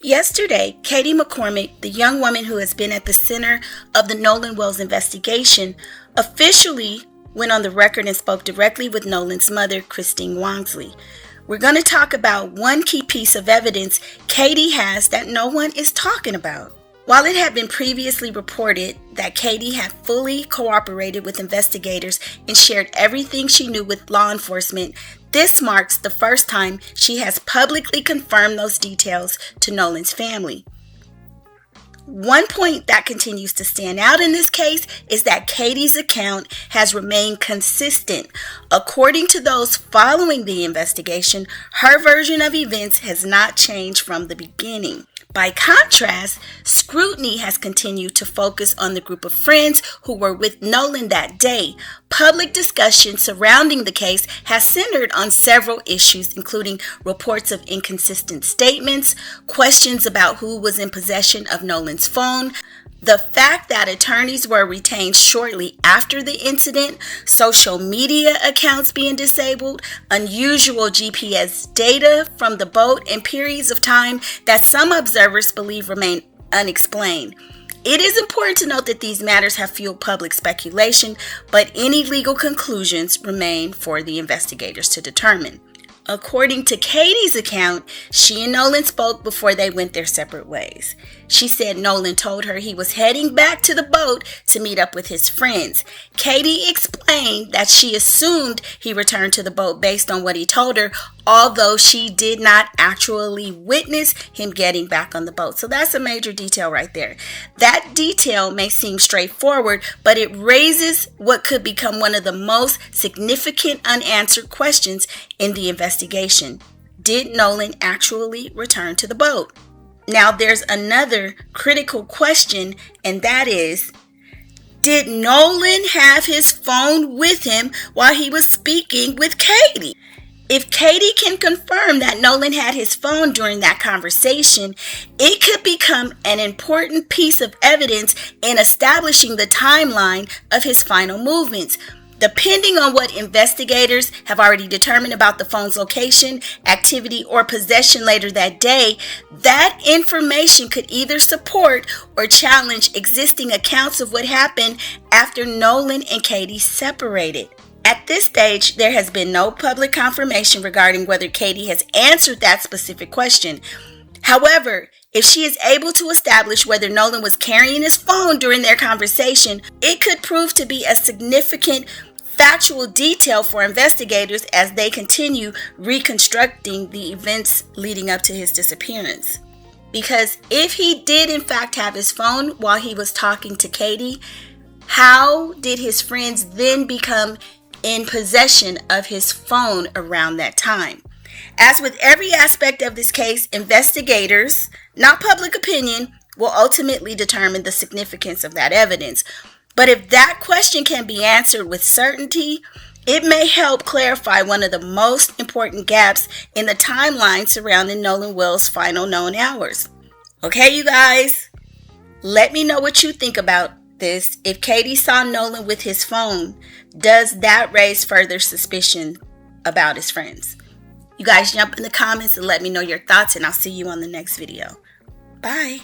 Yesterday, Katie McCormack, the young woman who has been at the center of the Nolan Wells investigation, officially went on the record and spoke directly with Nolan's mother, Christine Wongsley. We're going to talk about one key piece of evidence Katie has that no one is talking about. While it had been previously reported that Katie had fully cooperated with investigators and shared everything she knew with law enforcement, this marks the first time she has publicly confirmed those details to Nolan's family. One point that continues to stand out in this case is that Katie's account has remained consistent. According to those following the investigation, her version of events has not changed from the beginning. By contrast, scrutiny has continued to focus on the group of friends who were with Nolan that day. Public discussion surrounding the case has centered on several issues, including reports of inconsistent statements, questions about who was in possession of Nolan's phone, the fact that attorneys were retained shortly after the incident, social media accounts being disabled, unusual GPS data from the boat, and periods of time that some observers believe remain unexplained. It is important to note that these matters have fueled public speculation, but any legal conclusions remain for the investigators to determine. According to Katie's account, she and Nolan spoke before they went their separate ways. She said Nolan told her he was heading back to the boat to meet up with his friends. Katie explained that she assumed he returned to the boat based on what he told her, although she did not actually witness him getting back on the boat. So that's a major detail right there. That detail may seem straightforward, but it raises what could become one of the most significant unanswered questions in the investigation. Did Nolan actually return to the boat? Now there's another critical question, and that is, did Nolan have his phone with him while he was speaking with Katie? If Katie can confirm that Nolan had his phone during that conversation, it could become an important piece of evidence in establishing the timeline of his final movements. Depending on what investigators have already determined about the phone's location, activity, or possession later that day, that information could either support or challenge existing accounts of what happened after Nolan and Katie separated. At this stage, there has been no public confirmation regarding whether Katie has answered that specific question. However, if she is able to establish whether Nolan was carrying his phone during their conversation, it could prove to be a significant factual detail for investigators as they continue reconstructing the events leading up to his disappearance. Because if he did in fact have his phone while he was talking to Katie, how did his friends then become in possession of his phone around that time? As with every aspect of this case, investigators, not public opinion, will ultimately determine the significance of that evidence. But if that question can be answered with certainty, it may help clarify one of the most important gaps in the timeline surrounding Nolan Wells' final known hours. Okay, you guys, let me know what you think about this. If Katie saw Nolan with his phone, does that raise further suspicion about his friends? You guys jump in the comments and let me know your thoughts, and I'll see you on the next video. Bye.